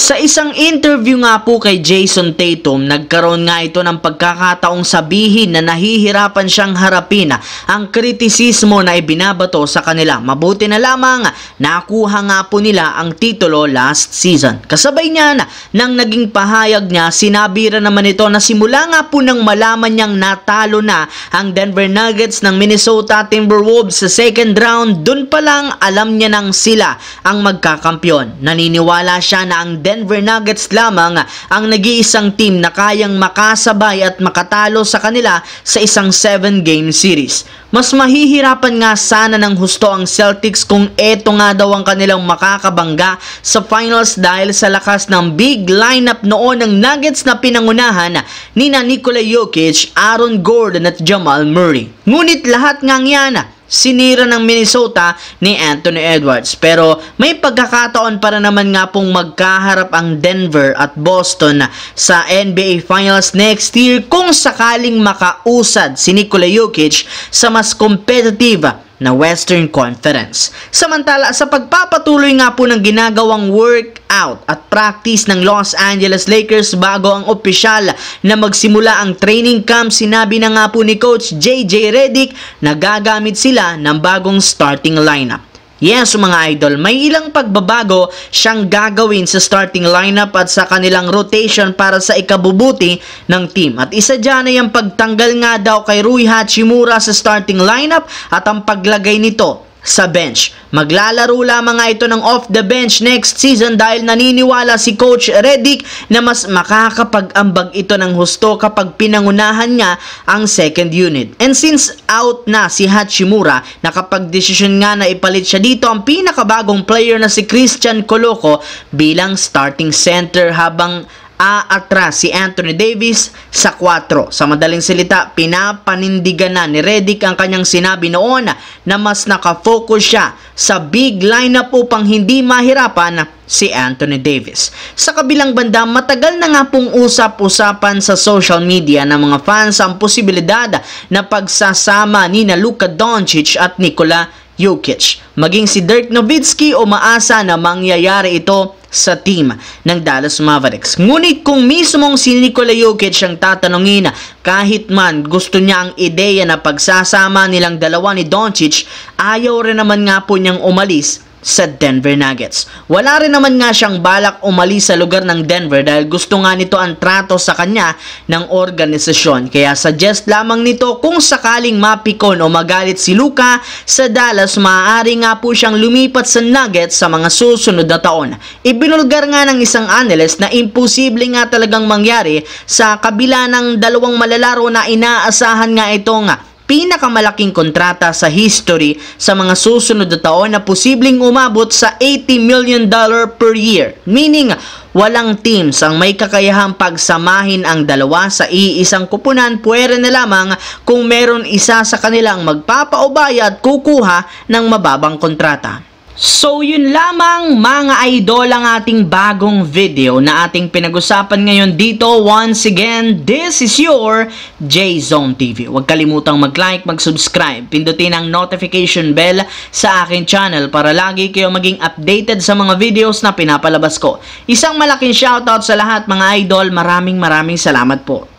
Sa isang interview nga po kay Jason Tatum, nagkaroon nga ito ng pagkakataong sabihin na nahihirapan siyang harapin ang kritisismo na ibinabato sa kanila. Mabuti na lamang nakuha nga po nila ang titulo last season. Kasabay niyan, nang naging pahayag niya, sinabi rin naman ito na simula nga po nang malaman niyang natalo na ang Denver Nuggets ng Minnesota Timberwolves sa second round, dun pa lang alam niya nang sila ang magkakampyon. Naniniwala siya na ang Denver Nuggets lamang ang nag-iisang team na kayang makasabay at makatalo sa kanila sa isang 7-game series. Mas mahihirapan nga sana ng husto ang Celtics kung eto nga daw ang kanilang makakabangga sa finals dahil sa lakas ng big lineup noon ng Nuggets na pinangunahan ni Nikola Jokic, Aaron Gordon at Jamal Murray. Ngunit lahat ngang yan sinira ng Minnesota ni Anthony Edwards. Pero may pagkakataon para naman nga pong magkaharap ang Denver at Boston sa NBA Finals next year kung sakaling makausad si Nikola Jokic sa mas competitive na Western Conference. Samantala, sa pagpapatuloy nga po ng ginagawang workout at practice ng Los Angeles Lakers bago ang opisyal na magsimula ang training camp, sinabi na nga po ni Coach JJ Redick na gagamit sila ng bagong starting lineup. Yes, mga idol, may ilang pagbabago siyang gagawin sa starting lineup at sa kanilang rotation para sa ikabubuti ng team. At isa dyan ay ang pagtanggal nga daw kay Rui Hachimura sa starting lineup at ang paglagay nito sa bench. Maglalaro lamang nga ito ng off the bench next season dahil naniniwala si Coach Redick na mas makakapag-ambag ito ng husto kapag pinangunahan niya ang second unit. And since out na si Hachimura, nakapag-desisyon nga na ipalit siya dito ang pinakabagong player na si Christian Coloco bilang starting center habang aatras si Anthony Davis sa 4. Sa madaling salita, pinapanindigan na ni Redick ang kanyang sinabi noon na mas nakafocus siya sa big lineup upang hindi mahirapan si Anthony Davis. Sa kabilang banda, matagal na nga pong usap-usapan sa social media ng mga fans ang posibilidad na pagsasama ni Luka Doncic at Nikola Jokic. Maging si Dirk Nowitzki, umaasa na mangyayari ito sa team ng Dallas Mavericks. Ngunit kung mismong si Nikola Jokic ang tatanungin, kahit man gusto niya ang ideya na pagsasama nilang dalawa ni Doncic, ayaw rin naman nga po niyang umalis sa Denver Nuggets. Wala rin naman nga siyang balak umalis sa lugar ng Denver dahil gusto nga nito ang trato sa kanya ng organisasyon. Kaya suggest lamang nito kung sakaling mapikon o magalit si Luka sa Dallas, maaari nga po siyang lumipat sa Nuggets sa mga susunod na taon. Ibinulgar nga ng isang analyst na imposible nga talagang mangyari sa kabila ng dalawang malalaro na inaasahan nga itong pinakamalaking kontrata sa history sa mga susunod na taon na posibleng umabot sa $80 million per year. Meaning, walang teams ang may kakayahang pagsamahin ang dalawa sa iisang kupunan, pwede na lamang kung meron isa sa kanilang magpapaubaya at kukuha ng mababang kontrata. So yun lamang mga idol ang ating bagong video na ating pinag-usapan ngayon dito. Once again, this is your J-Zone TV. Huwag kalimutang mag-like, mag-subscribe, pindutin ang notification bell sa aking channel para lagi kayo maging updated sa mga videos na pinapalabas ko. Isang malaking shoutout sa lahat mga idol. Maraming salamat po.